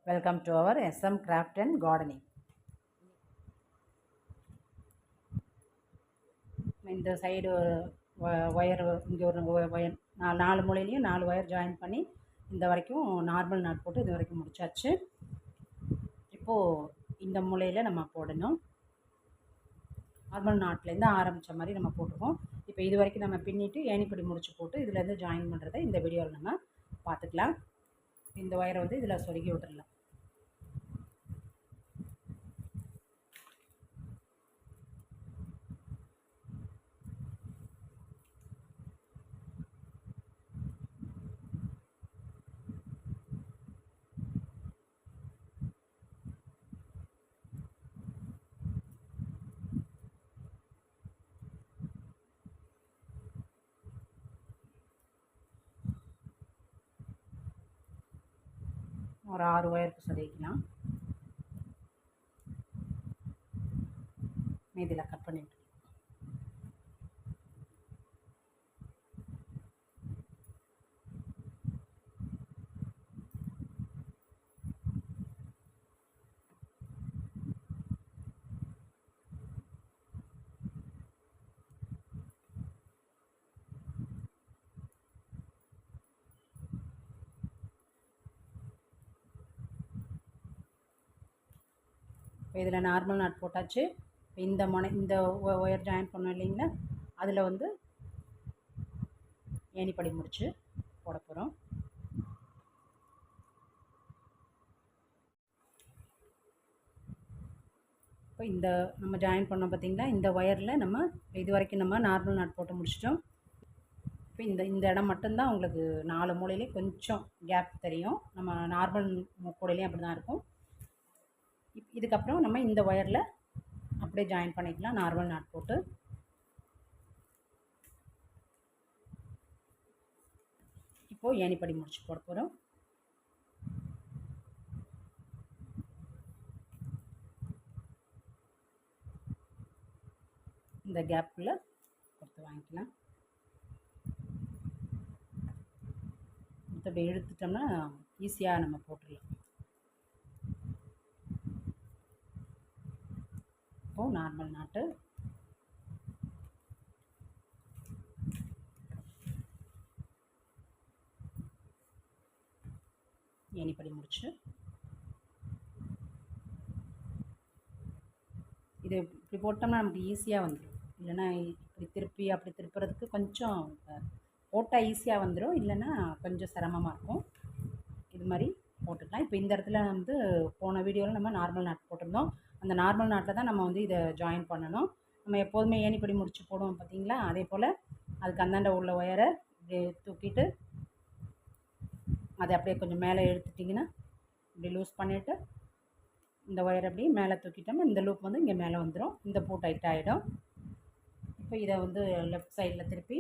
Welcome to our SM Craft and Gardening. இந்த side wire இங்கே ஒரு ஒயர் நாலு மூலையிலையும் 4 ஒயர் ஜாயின் பண்ணி இந்த வரைக்கும் நார்மல் நாட் போட்டு இது வரைக்கும் முடிச்சாச்சு. இப்போது இந்த மூலையில் நம்ம போடணும். நார்மல் நாட்லேருந்து ஆரம்பித்த மாதிரி நம்ம போட்டுருக்கோம். இப்போ இது வரைக்கும் நம்ம பின்னிட்டு ஏணிப்படி முடிச்சு போட்டு இதுலேருந்து ஜாயின் பண்ணுறதை இந்த வீடியோவில் நம்ம பார்த்துக்கலாம். இந்த ஒயரை வந்து இதில் சொருகி விட்டுடலாம். ஒரு 6 ஒயருக்கு சொருகிக்கலாம். மீதியில் கட் பண்ணிவிட்டு இப்போ இதில் நார்மல் நாட் போட்டாச்சு. இந்த ஒயர் ஜாயின் பண்ணோம் இல்லைங்களா, அதில் வந்து ஏணிப்படி முடிச்சு போட போகிறோம். இப்போ இந்த நம்ம ஜாயின் பண்ணோம் பார்த்திங்களா, இந்த ஒயரில் நம்ம இது வரைக்கும் நம்ம நார்மல் நாட் போட்டு முடிச்சிட்டோம். இப்போ இந்த இடம் மட்டும்தான் உங்களுக்கு 4 மூலையிலையும் கொஞ்சம் கேப் தெரியும். நம்ம நார்மல் கூடையிலையும் அப்படி தான் இருக்கும். இதுக்கப்புறம் நம்ம இந்த ஒயரில் அப்படியே ஜாயின் பண்ணிக்கலாம் நார்மல் நாட் போட்டு. இப்போது ஏணிப்படி முடிச்சு போட போகிறோம். இந்த கேப்பில் கொடுத்து வாங்கிக்கலாம். இப்படி இழுத்துட்டோம்னா ஈஸியாக நம்ம போட்டுடலாம். இப்போது நார்மல் நாட்டு ஏணிப்படி முடிச்சு இது இப்படி போட்டோம்னா நமக்கு ஈஸியாக வந்துடும். இல்லைன்னா இப்படி திருப்பி அப்படி திருப்புறதுக்கு கொஞ்சம் போட்டால் ஈஸியாக வந்துடும், இல்லைன்னா கொஞ்சம் சிரமமாக இருக்கும். இது மாதிரி போட்டுக்கலாம். இப்போ இந்த இடத்துல வந்து போன வீடியோவில் நம்ம நார்மல் நாட் போட்டிருந்தோம். அந்த நார்மல் நாட்டில் தான் நம்ம வந்து இதை ஜாயின் பண்ணணும். நம்ம எப்போதுமே ஏணிப்படி முடிச்சு போடுவோம் பார்த்திங்களா, அதே போல் அதுக்கு அந்தாண்ட உள்ள ஒயரை இப்படி தூக்கிட்டு அதை அப்படியே கொஞ்சம் மேலே எடுத்துட்டிங்கன்னா இப்படி லூஸ் பண்ணிவிட்டு இந்த ஒயர் அப்படியே மேலே தூக்கிட்டோம்னா இந்த லூப் வந்து இங்கே மேலே வந்துடும். இந்த பூ டைட் ஆகிடும். இப்போ இதை வந்து லெஃப்ட் சைடில் திருப்பி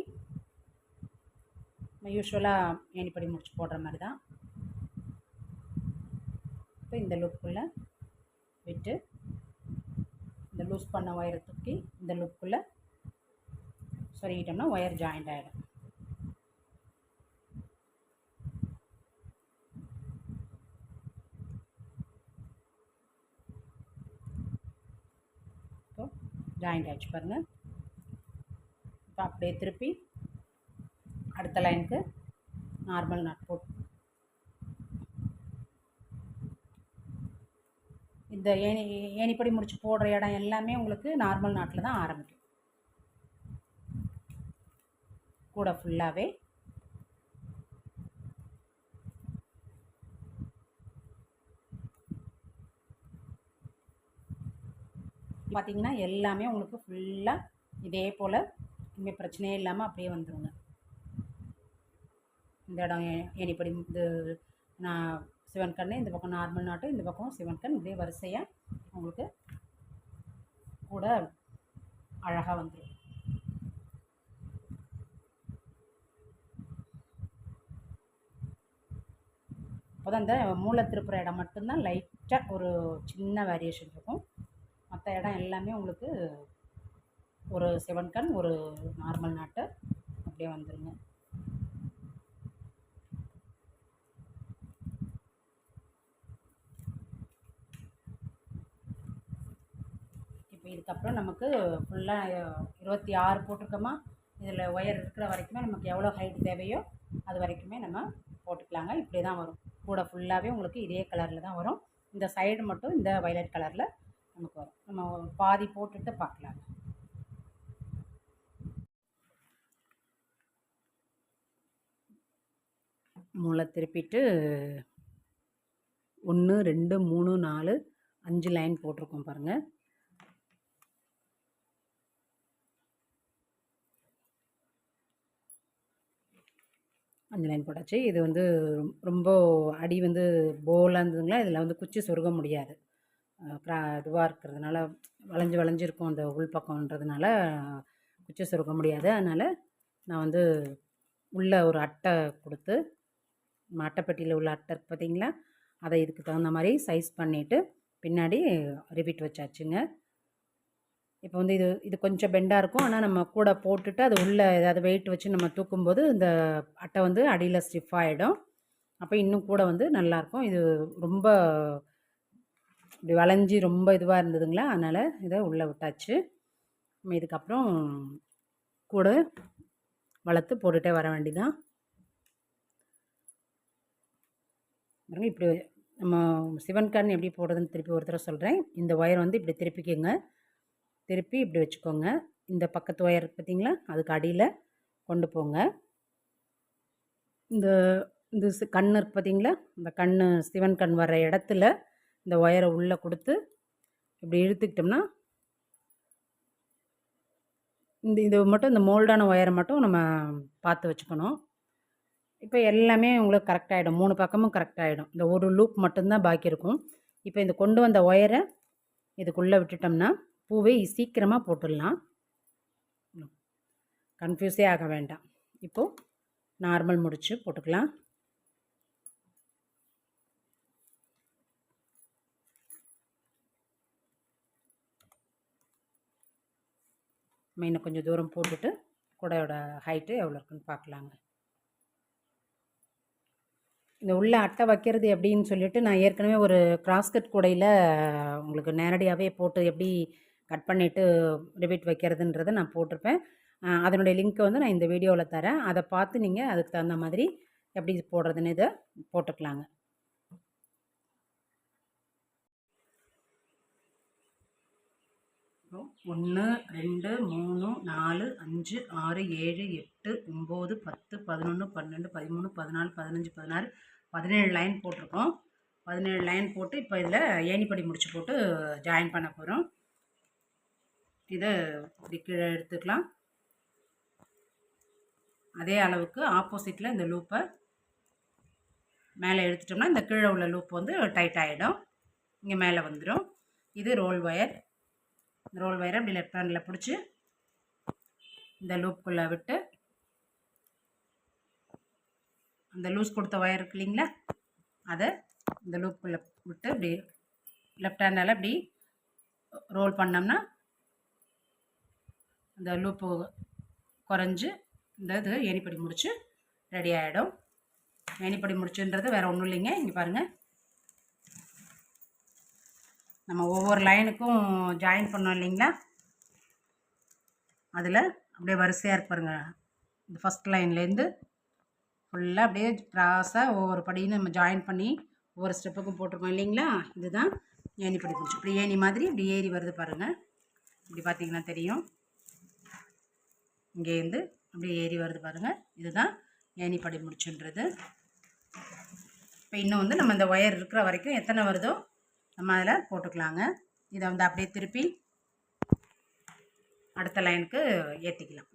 நம்ம யூஸ்வலாக ஏணிப்படி முடிச்சு போடுற மாதிரி தான். இப்போ இந்த லூப்புக்குள்ளே விட்டு இந்த லூஸ் பண்ண ஒயரை தூக்கி இந்த லூப்புக்குள்ளே சொருகிட்டோம்னா ஒயர் ஜாயிண்ட் ஆகிடும். இப்போ ஜாயிண்ட் ஆகிடுச்சு பாருங்கள். இப்போ அப்படியே திருப்பி அடுத்த லைனுக்கு நார்மல் நாட் போட்டு இந்த ஏணிப்படி முடிச்சு போடுற இடம் எல்லாமே உங்களுக்கு நார்மல் நாட்டில் தான் ஆரம்பிக்கும். கூட ஃபுல்லாகவே பார்த்திங்கன்னா எல்லாமே உங்களுக்கு ஃபுல்லாக இதே போல் இனிமேல் பிரச்சனையே இல்லாமல் அப்படியே வந்துடுங்க. இந்த இடம் ஏணிப்படி இது நான் சிவன் கண், இந்த பக்கம் நார்மல் நாட்டு, இந்த பக்கம் சிவன் கண், இப்படியே வரிசையாக உங்களுக்கு கூட அழகாக வந்துடும். அப்போ தான் இந்த மூளை திருப்புற இடம் மட்டும்தான் லைட்டாக ஒரு சின்ன வேரியேஷன் இருக்கும். மற்ற இடம் எல்லாமே உங்களுக்கு ஒரு சிவன் கண், ஒரு நார்மல் நாட்டு அப்படியே வந்துடுங்க. இதுக்கப்புறம் நமக்கு ஃபுல்லாக 26 போட்டிருக்கோமா, இதில் ஒயர் இருக்கிற வரைக்குமே நமக்கு எவ்வளோ ஹைட் தேவையோ அது வரைக்குமே நம்ம போட்டுக்கலாங்க. இப்படி தான் வரும். கூட ஃபுல்லாகவே உங்களுக்கு இதே கலரில் தான் வரும். இந்த சைடு மட்டும் இந்த வயலட் கலரில் நமக்கு வரும். நம்ம பாதி போட்டுட்டு பார்க்கலாங்க. மூளை திருப்பிட்டு 1 2 3 4 5 லைன் போட்டிருக்கோம் பாருங்கள். அஞ்சு லைன் போட்டாச்சு. இது வந்து ரொம்ப அடி வந்து போலாக இருந்ததுங்களா, இதில் வந்து குச்சி சொருக முடியாது. இதுவாக இருக்கிறதுனால வளைஞ்சு வளைஞ்சிருக்கும் அந்த உள் பக்கம்ன்றதுனால குச்சி சொருக முடியாது. அதனால் நான் வந்து உள்ளே ஒரு அட்டை கொடுத்து, அட்டைப்பெட்டியில் உள்ள அட்டை இருக்குது பார்த்திங்களா, அதை இதுக்கு தகுந்த மாதிரி சைஸ் பண்ணிவிட்டு பின்னாடி ரிப்பீட் வச்சாச்சுங்க. இப்போ வந்து இது கொஞ்சம் பெண்டாக இருக்கும். ஆனால் நம்ம கூட போட்டுட்டு அது உள்ளே ஏதாவது வெயிட் வச்சு நம்ம தூக்கும்போது இந்த அட்டை வந்து அடியில் ஸ்டிஃப் ஆகிடும். அப்போ இன்னும் கூட வந்து நல்லாயிருக்கும். இது ரொம்ப இப்படி வளைஞ்சி ரொம்ப இதுவாக இருந்ததுங்களா, அதனால் இதை உள்ளே விட்டாச்சு. நம்ம இதுக்கப்புறம் கூட வளர்த்து போட்டுகிட்டே வர வேண்டிதான். இப்படி நம்ம சிவன் கார்டன் எப்படி போடுறதுன்னு திருப்பி ஒரு தடவை சொல்கிறேன். இந்த ஒயர் வந்து இப்படி திருப்பிக்கோங்க. திருப்பி இப்படி வச்சுக்கோங்க. இந்த பக்கத்து ஒயர் பார்த்திங்களா, அதுக்கு அடியில் கொண்டு போங்க. இந்த இந்த கண் இருக்குது பார்த்திங்களா, இந்த கண் சிவன் கண் வர இடத்துல இந்த ஒயரை உள்ளே கொடுத்து இப்படி இழுத்துக்கிட்டோம்னா, இது மட்டும் இந்த மோல்டான ஒயரை மட்டும் நம்ம பார்த்து வச்சுக்கணும். இப்போ எல்லாமே உங்களுக்கு கரெக்டாகிடும். 3 பக்கமும் கரெக்டாகிடும். இந்த ஒரு லூப் மட்டும்தான் பாக்கி இருக்கும். இப்போ இந்த கொண்டு வந்த ஒயரை இதுக்குள்ளே விட்டுட்டோம்னா பூவை சீக்கிரமாக போட்டுடலாம். கன்ஃபியூஸே ஆக வேண்டாம். இப்போது நார்மல் முடிச்சு போட்டுக்கலாம். இன்னும் கொஞ்சம் தூரம் போட்டுட்டு கூடையோட ஹைட்டு எவ்வளோ இருக்குன்னு பார்க்கலாங்க. இந்த உள்ள அட்டை வைக்கிறது எப்படின்னு சொல்லிட்டு நான் ஏற்கனவே ஒரு கிராஸ்கட் கூடையில் உங்களுக்கு நேரடியாகவே போட்டு எப்படி கட் பண்ணிவிட்டு ரிப்பீட் வைக்கிறதுன்றதை நான் போட்டிருப்பேன். அதனுடைய லிங்க்கை வந்து நான் இந்த வீடியோவில் தரேன். அதை பார்த்து நீங்கள் அதுக்கு தகுந்த மாதிரி எப்படி போடுறதுன்னு இதை போட்டுக்கலாங்க. அப்புறம் 1 2 3 4 5 6 7 8 9 10 11 12 13 14 15 16 17 லைன் போட்டிருக்கோம். 17 லைன் போட்டு இப்போ இதில் ஏணிப்படி முடிச்சு போட்டு ஜாயின் பண்ண போகிறோம். இதை இப்படி கீழே எடுத்துக்கலாம். அதே அளவுக்கு ஆப்போசிட்டில் இந்த லூப்பை மேலே எடுத்துட்டோம்னா இந்த கீழே உள்ள லூப் வந்து டைட் ஆகிடும். இங்கே மேலே வந்துடும். இது ரோல் ஒயர். இந்த ரோல் ஒயரை அப்படி லெஃப்ட் ஹேண்டில் பிடிச்சி இந்த லூப்புக்குள்ளே விட்டு அந்த லூஸ் கொடுத்த ஒயர் இருக்கு இல்லைங்களா, அதை இந்த லூப்புக்குள்ளே விட்டு இப்படி லெஃப்ட் ஹேண்டால் இப்படி ரோல் பண்ணோம்னா இந்த லூப்பு குறைஞ்சி இந்த இது ஏணிப்படி முடிச்சு ரெடி ஆகிடும். ஏணிப்படி முடிச்சுன்றது வேறு ஒன்றும் இல்லைங்க. இங்கே பாருங்கள், நம்ம ஒவ்வொரு லைனுக்கும் ஜாயின் பண்ணோம் இல்லைங்களா, அதில் அப்படியே வரிசையாக இருப்பாருங்க. இந்த ஃபஸ்ட் லைன்லேருந்து ஃபுல்லாக அப்படியே கிராஸாக ஒவ்வொரு படியும் நம்ம ஜாயின் பண்ணி ஒவ்வொரு ஸ்டெப்புக்கும் போட்டிருக்கோம் இல்லைங்களா. இதுதான் ஏணிப்படி முடிச்சு. இப்படி ஏணி மாதிரி இப்படி ஏறி வருது பாருங்கள். இப்படி பார்த்திங்கன்னா தெரியும். இங்கேருந்து அப்படியே ஏறி வருது பாருங்கள். இதுதான் ஏணிப்படி முடிச்சுன்றது. இப்போ இன்னும் வந்து நம்ம இந்த ஒயர் இருக்கிற வரைக்கும் எத்தனை வருதோ நம்ம அதில் போட்டுக்கலாங்க. இதை வந்து அப்படியே திருப்பி அடுத்த லைனுக்கு ஏற்றிக்கலாம்.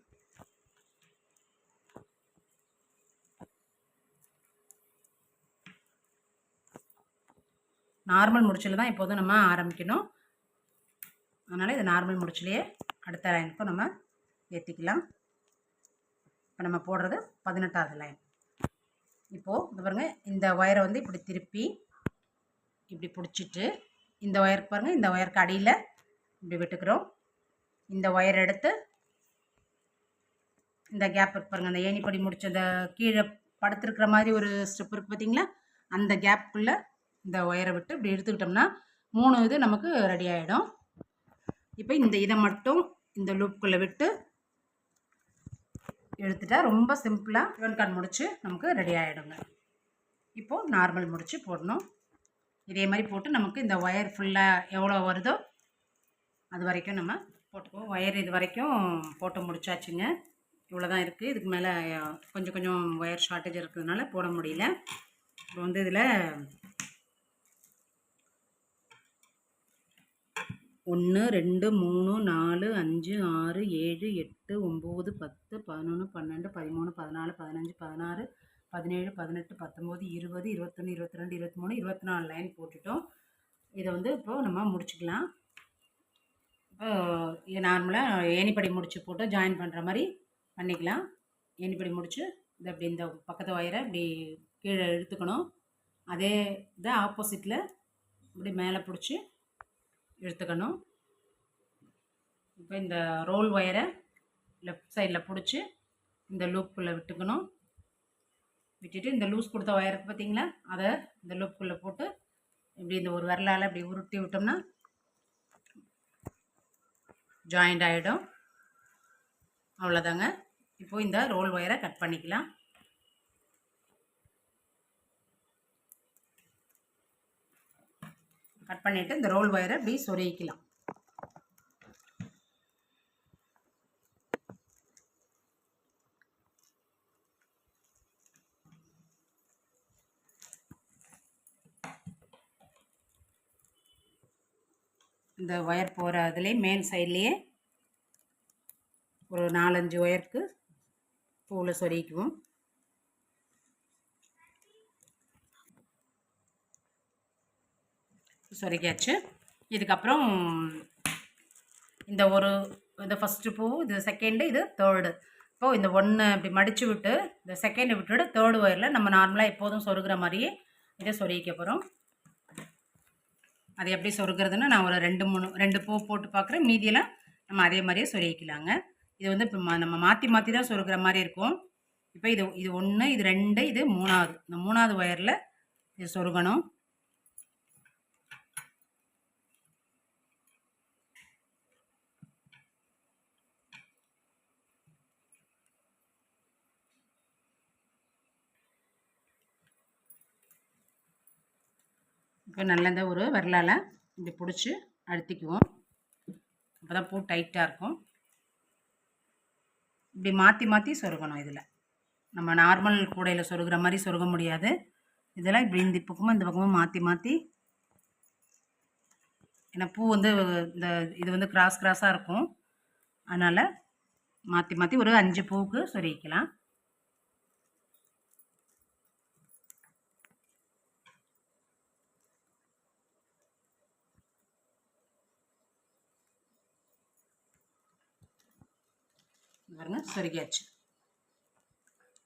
நார்மல் முடிச்சில் தான் இப்போது நம்ம ஆரம்பிக்கணும். அதனால் இது நார்மல் முடிச்சிலேயே அடுத்த லைனுக்கும் நம்ம ஏற்றிக்கலாம். இப்போ நம்ம போடுறது 18வது லைன். இப்போது இது பாருங்கள், இந்த ஒயரை வந்து இப்படி திருப்பி இப்படி பிடிச்சிட்டு இந்த ஒயருக்கு பாருங்கள், இந்த ஒயருக்கு அடியில் இப்படி விட்டுக்கிறோம். இந்த ஒயர் எடுத்து இந்த கேப் இருக்கு பாருங்கள், அந்த ஏணிப்படி முடிச்ச அந்த கீழே படுத்துருக்கிற மாதிரி ஒரு ஸ்டெப் இருக்குது பார்த்தீங்களா, அந்த கேப்புக்குள்ளே இந்த ஒயரை விட்டு இப்படி எடுத்துக்கிட்டோம்னா 3 இது நமக்கு ரெடி ஆகிடும். இப்போ இதை மட்டும் இந்த லூப்புக்குள்ளே விட்டு எடுத்துட்டா ரொம்ப சிம்பிளாக ரிவன் கார்ட் முடிச்சு நமக்கு ரெடி ஆகிடுங்க. இப்போது நார்மல் முடிச்சு போடணும். இதே மாதிரி போட்டு நமக்கு இந்த ஒயர் ஃபுல்லாக எவ்வளோ வருதோ அது வரைக்கும் நம்ம போட்டுக்குவோம். ஒயர் இது வரைக்கும் போட்டு முடிச்சாச்சுங்க. இவ்வளோ தான் இருக்குது. இதுக்கு மேலே கொஞ்சம் கொஞ்சம் ஒயர் ஷார்ட்டேஜ் இருக்கிறதுனால போட முடியல. இப்போ வந்து இதில் 1 2 3 4 5 6 7 8 9 10 11 12 13 14 15 16 17 18 19 20 21 22 23 24 லைன் போட்டுட்டோம். இதை வந்து இப்போது நம்ம முடிச்சுக்கலாம். இப்போ நார்மலாக ஏணிப்படி முடிச்சு போட்டு ஜாயின் பண்ணுற மாதிரி பண்ணிக்கலாம். ஏணிப்படி முடிச்சு இது அப்படி இந்த பக்கத்து ஒயரை இப்படி கீழே இழுத்துக்கணும். அதே இதை ஆப்போசிட்டில் இப்படி மேலே பிடிச்சி இழுத்துக்கணும். இப்போ இந்த ரோல் ஒயரை லெஃப்ட் சைடில் பிடிச்சி இந்த லூப்புக்குள்ளே விட்டுக்கணும். விட்டுட்டு இந்த லூஸ் கொடுத்த ஒயருக்கு பார்த்தீங்களா, அதை இந்த லூப்புக்குள்ளே போட்டு இப்படி இந்த ஒரு விரலால் இப்படி உருட்டி விட்டோம்னா ஜாயிண்ட் ஆகிடும். அவ்வளோதாங்க. இப்போது இந்த ரோல் ஒயரை கட் பண்ணிக்கலாம். கட் பண்ணிவிட்டு இந்த ரோல் ஒயரை இப்படி சொருகிக்கலாம். இந்த ஒயர் போகிற அதுலேயே மேல் சைட்லேயே ஒரு 4-5 ஒயருக்கு பூவில் சொருகிக்குவோம். சொருகியாச்சு. இதுக்கப்புறம் இந்த ஃபஸ்ட்டு பூ, இது செகண்டு, இது தேர்டு. இப்போது இந்த 1 இப்படி மடித்து விட்டு இந்த செகண்டை விட்டுவிட்டு தேர்டு ஒயரில் நம்ம நார்மலாக எப்போதும் சொருகிற மாதிரியே இதை சொருகிக்க போகிறோம். அது எப்படி சொருகிறதுன்னு நான் ஒரு 2 பூ போட்டு பார்க்குறேன். மீதியெல்லாம் நம்ம அதே மாதிரியே சொருகிக்கலாங்க. இது வந்து இப்போ நம்ம மாற்றி தான் சொருகிற மாதிரி இருக்கும். இப்போ இது 1, இது 2, இது 3வது. இந்த 3வது ஒயரில் இது சொருகணும். இப்போ நல்ல இந்த ஒரு விரலால் இப்படி பிடிச்சி அழுத்திக்குவோம். அப்போ தான் பூ டைட்டாக இருக்கும். இப்படி மாற்றி சொருகணும். இதில் நம்ம நார்மல் கூடையில் சொருகிற மாதிரி சொருக முடியாது. இதெல்லாம் இப்படி இந்த பக்கமும் இந்த பக்கமும் மாற்றி ஏன்னா பூ வந்து இது வந்து கிராஸாக இருக்கும். அதனால் மாற்றி ஒரு 5 பூவுக்கு சொருகிக்கலாம். பாருங்க, சொருகியாச்சு.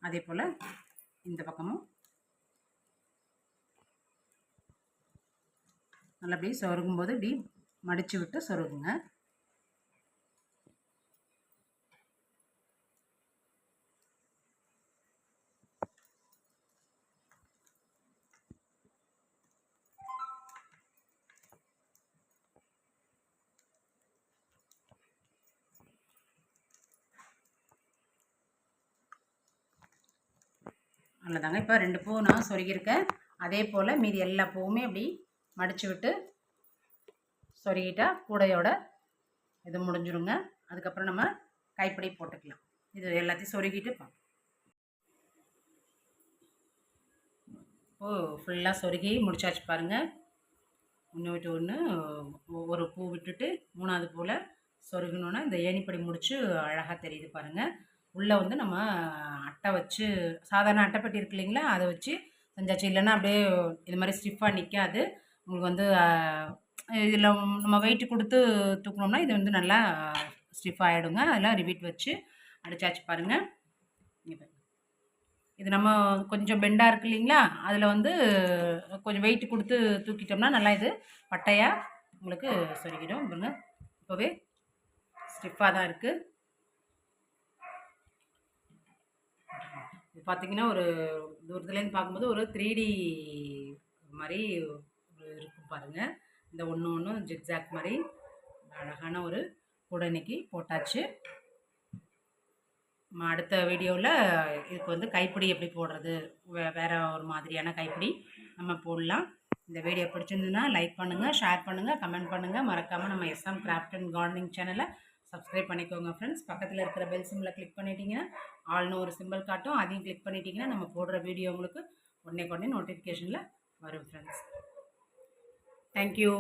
அதே போல் இந்த பக்கமும் நல்லா இப்படி சொருகும்போது இப்படி மடித்து விட்டு சொருகுங்க. அவ்வளோதாங்க. இப்போ 2 பூ நான் சொருகியிருக்கேன். அதே போல் மீதி எல்லா பூவுமே அப்படி மடித்து விட்டு சொருகிட்டா கூடையோட இது முடிஞ்சிருங்க. அதுக்கப்புறம் நம்ம கைப்பிடி போட்டுக்கலாம். இது எல்லாத்தையும் சொருகிட்டு ஃபுல்லாக சொருகி முடிச்சாச்சு பாருங்கள். ஒன்று விட்டு ஒன்று ஒரு பூ விட்டுட்டு 3வது பூவில் சொருகணுன்னா இந்த ஏணிப்படி முடிச்சு அழகாக தெரியுது பாருங்கள். உள்ளே வந்து நம்ம அட்டை வச்சு சாதாரண அட்டைப்பட்டி இருக்கு இல்லைங்களா, அதை வச்சு செஞ்சாச்சு. இல்லைன்னா அப்படியே இது மாதிரி ஸ்டிஃபாக நிற்காது. உங்களுக்கு வந்து இதில் நம்ம வெயிட்டு கொடுத்து தூக்கணும்னா இது வந்து நல்லா ஸ்டிஃப் ஆகிடுங்க. அதெல்லாம் ரிவீட் வச்சு அடித்தாச்சு பாருங்கள். இது நம்ம கொஞ்சம் பெண்டாக இருக்கு இல்லைங்களா, அதில் வந்து கொஞ்சம் வெயிட் கொடுத்து தூக்கிட்டோம்னா நல்லா இது பட்டையாக உங்களுக்கு சொருகிடும். பாருங்க, இப்போவே ஸ்டிஃபாக தான் இருக்குது. இது பார்த்திங்கன்னா ஒரு தூரத்துலேருந்து பார்க்கும்போது ஒரு 3D மாதிரி இருக்கும் பாருங்கள். இந்த ஒன்று ஜிக்ஜாக் மாதிரி அழகான ஒரு கூட இன்னைக்கு போட்டாச்சு. நம்ம அடுத்த வீடியோவில் இதுக்கு வந்து கைப்பிடி எப்படி போடுறது, வேறு ஒரு மாதிரியான கைப்பிடி நம்ம போடலாம். இந்த வீடியோ பிடிச்சிருந்ததுன்னா லைக் பண்ணுங்கள், ஷேர் பண்ணுங்கள், கமெண்ட் பண்ணுங்கள். மறக்காமல் நம்ம எஸ்எம் கிராஃப்ட் அண்ட் கார்டனிங் சேனலை சப்ஸ்கிரைப் பண்ணிக்கோங்க ஃப்ரெண்ட்ஸ். பக்கத்தில் இருக்கிற பெல் சிம்பிளை கிளிக் பண்ணிட்டீங்கன்னா ஆல்னு ஒரு சிம்பிள் காட்டும், அதையும் கிளிக் பண்ணிட்டீங்கன்னா நம்ம போடுற வீடியோ உங்களுக்கு உடனே நோட்டிஃபிகேஷனில் வரும் ஃப்ரெண்ட்ஸ். தேங்க்யூ.